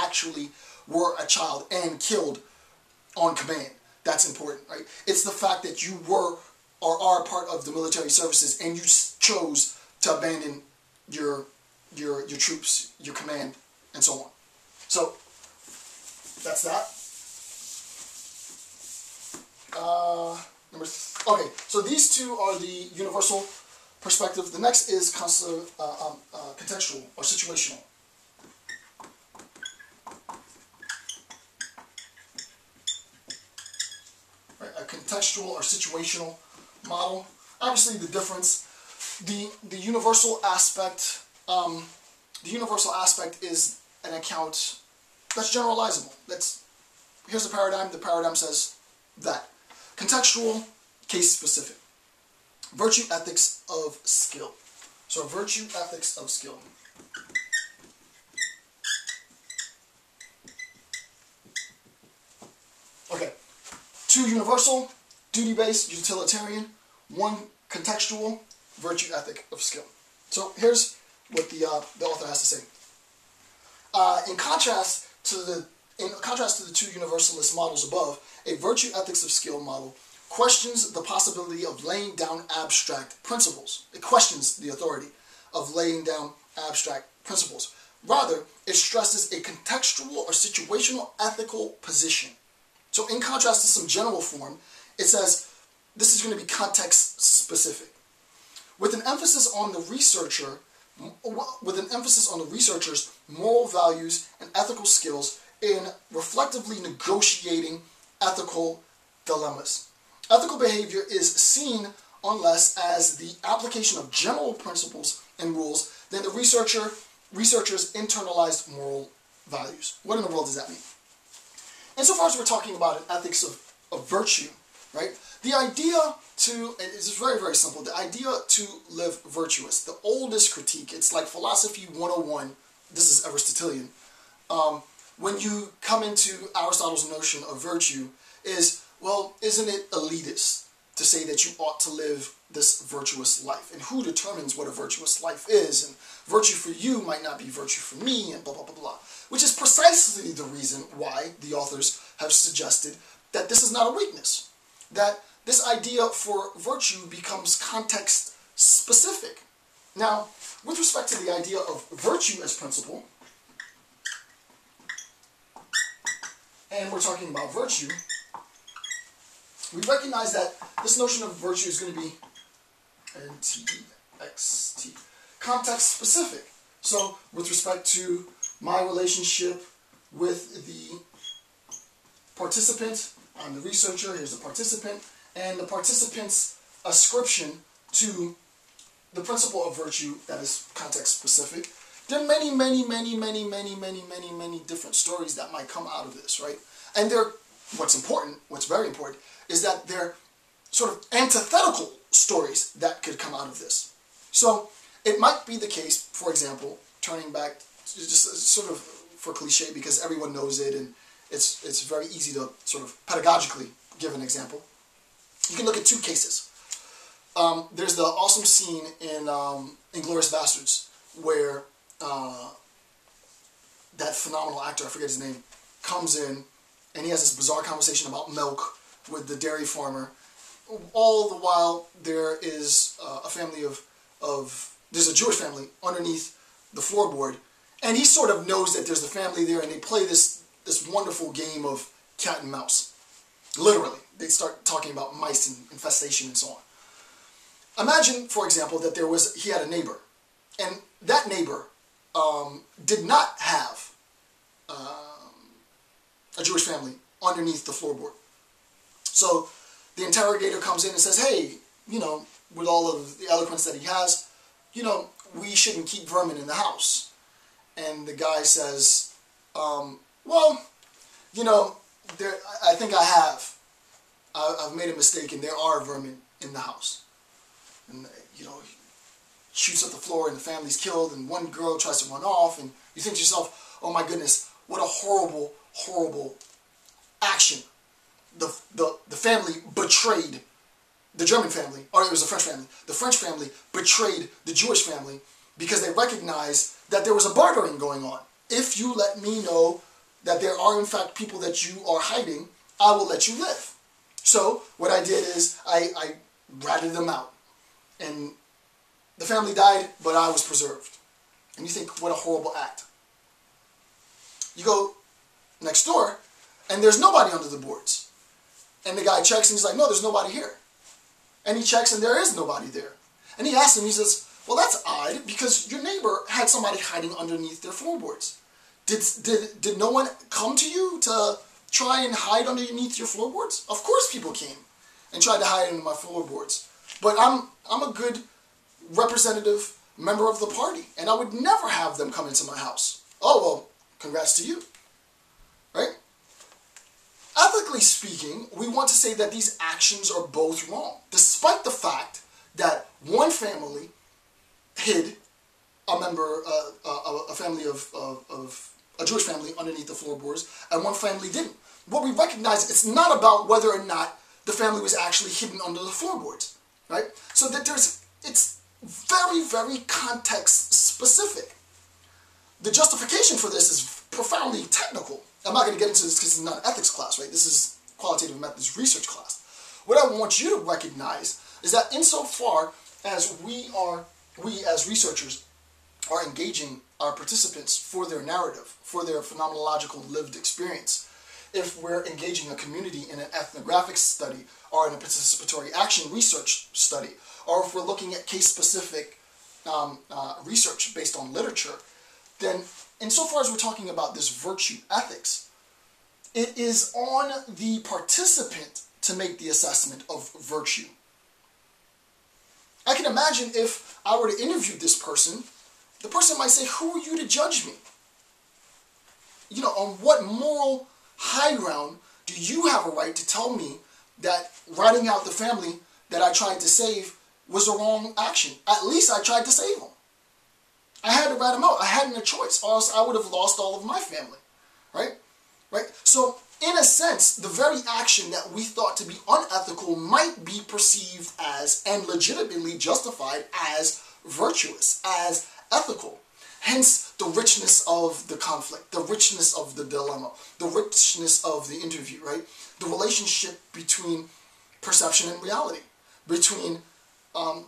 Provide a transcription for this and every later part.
actually were a child and killed on command. That's important, right? It's the fact that you were or are part of the military services and you chose to abandon your troops, your command, and so on. So that's that. Okay, so these two are the universal perspective. The next is contextual or situational. Right, a contextual or situational model. Obviously, the difference, the universal aspect. The universal aspect is an account that's generalizable. Here's the paradigm. The paradigm says that. Contextual, case specific. Virtue ethics of skill. So virtue ethics of skill. Okay. 2 universal, duty-based, utilitarian. 1 contextual, virtue ethic of skill. So here's what the author has to say. In contrast to the 2 universalist models above, a virtue ethics of skill model questions the possibility of laying down abstract principles. It questions the authority of laying down abstract principles. Rather, it stresses a contextual or situational ethical position. So in contrast to some general form, it says this is going to be context specific. With an emphasis on the researcher's moral values and ethical skills in reflectively negotiating ethical dilemmas. Ethical behavior is seen unless as the application of general principles and rules than the researcher's internalized moral values. What in the world does that mean? Insofar as we're talking about an ethics of virtue, right? The idea it's very, very simple. The idea to live virtuous, the oldest critique, it's like philosophy 101, this is Aristotelian. When you come into Aristotle's notion of virtue is, well, isn't it elitist to say that you ought to live this virtuous life? And who determines what a virtuous life is? And virtue for you might not be virtue for me, and blah, blah, blah, blah. Which is precisely the reason why the authors have suggested that this is not a weakness. That this idea for virtue becomes context specific. Now, with respect to the idea of virtue as principle, and we're talking about virtue, we recognize that this notion of virtue is going to be N-T-E-X-T, context specific. So, with respect to my relationship with the participant, I'm the researcher, here's the participant, and the participant's ascription to the principle of virtue that is context specific. There are many, many, many, many, many, many, many, many different stories that might come out of this, right? And what's very important, is that they're sort of antithetical stories that could come out of this. So it might be the case, for example, turning back, just sort of for cliche, because everyone knows it, and it's very easy to sort of pedagogically give an example. You can look at 2 cases. There's the awesome scene in Inglourious Basterds where that phenomenal actor, I forget his name, comes in and he has this bizarre conversation about milk with the dairy farmer. All the while there is a family there's a Jewish family underneath the floorboard, and he sort of knows that there's the family there, and they play this wonderful game of cat and mouse. Literally, they start talking about mice and infestation and so on. Imagine, for example, that he had a neighbor, and that neighbor did not have a Jewish family underneath the floorboard. So the interrogator comes in and says, hey, with all of the eloquence that he has, we shouldn't keep vermin in the house. And the guy says, well, I think I have. I've made a mistake, and there are vermin in the house. And, he shoots up the floor, and the family's killed, and one girl tries to run off, and you think to yourself, oh my goodness, what a horrible, horrible action. The family betrayed the German family, or it was the French family. The French family betrayed the Jewish family because they recognized that there was a bartering going on. If you let me know that there are in fact people that you are hiding, I will let you live. So what I did is I ratted them out. And the family died, but I was preserved. And you think, what a horrible act. You go next door, and there's nobody under the boards. And the guy checks, and he's like, no, there's nobody here. And he checks, and there is nobody there. And he asks him, he says, well, that's odd, because your neighbor had somebody hiding underneath their floorboards. Did no one come to you to try and hide underneath your floorboards? Of course people came and tried to hide under my floorboards. But I'm a good representative member of the party, and I would never have them come into my house. Oh, well, congrats to you. Right? Ethically speaking, we want to say that these actions are both wrong, despite the fact that one family hid a member, a family of a Jewish family underneath the floorboards, and one family didn't. What we recognize, it's not about whether or not the family was actually hidden under the floorboards, right? So that it's very, very context specific. The justification for this is profoundly technical. I'm not going to get into this because it's not an ethics class, right? This is qualitative methods research class. What I want you to recognize is that insofar as we as researchers are engaging our participants for their narrative, for their phenomenological lived experience, if we're engaging a community in an ethnographic study or in a participatory action research study, or if we're looking at case-specific research based on literature, then insofar as we're talking about this virtue ethics, it is on the participant to make the assessment of virtue. I can imagine if I were to interview this person, the person might say, who are you to judge me? You know, on what moral high ground do you have a right to tell me that ratting out the family that I tried to save was the wrong action? At least I tried to save them. I had to rat them out. I hadn't a choice, or else I would have lost all of my family, right? Right? So, in a sense, the very action that we thought to be unethical might be perceived as, and legitimately justified as, virtuous, as ethical. Hence, the richness of the conflict, the richness of the dilemma, the richness of the interview, right? The relationship between perception and reality, between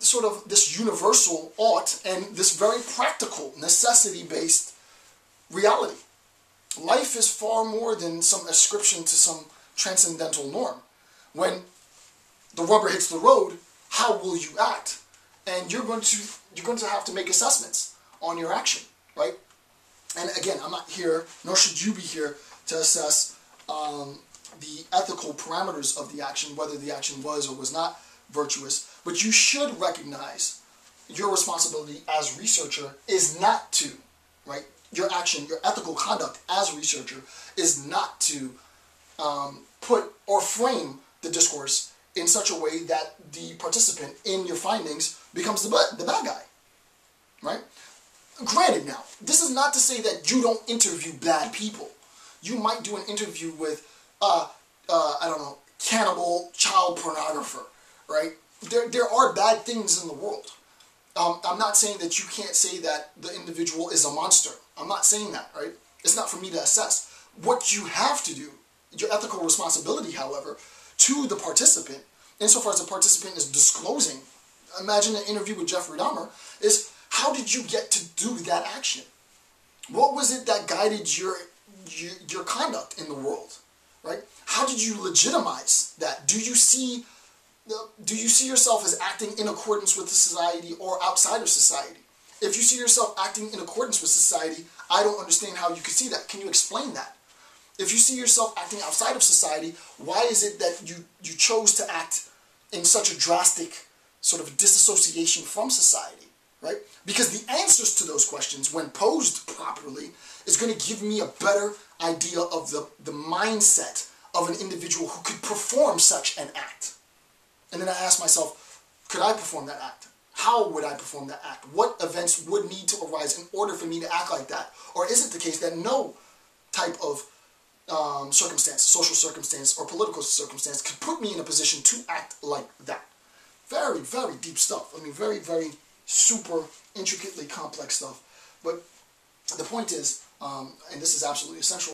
sort of this universal ought and this very practical, necessity-based reality. Life is far more than some ascription to some transcendental norm. When the rubber hits the road, how will you act? And you're going to have to make assessments on your action, right? And again, I'm not here, nor should you be here, to assess the ethical parameters of the action, whether the action was or was not virtuous. But you should recognize your responsibility as researcher is not to, right? Your action, your ethical conduct as a researcher is not to put or frame the discourse in such a way that the participant in your findings becomes the bad guy, right? Granted now, this is not to say that you don't interview bad people. You might do an interview with, I don't know, cannibal child pornographer, right? There are bad things in the world. I'm not saying that you can't say that the individual is a monster. I'm not saying that, right? It's not for me to assess. What you have to do, your ethical responsibility, however, to the participant, insofar as the participant is disclosing, imagine an interview with Jeffrey Dahmer, is how did you get to do that action? What was it that guided your conduct in the world, right? How did you legitimize that? Do you see yourself as acting in accordance with the society or outside of society? If you see yourself acting in accordance with society, I don't understand how you could see that. Can you explain that? If you see yourself acting outside of society, why is it that you chose to act in such a drastic sort of disassociation from society, right? Because the answers to those questions, when posed properly, is going to give me a better idea of the mindset of an individual who could perform such an act. And then I ask myself, could I perform that act? How would I perform that act? What events would need to arise in order for me to act like that? Or is it the case that no type of circumstance, social circumstance, or political circumstance could put me in a position to act like that? Very, very deep stuff. I mean, very, very super intricately complex stuff. But the point is, and this is absolutely essential,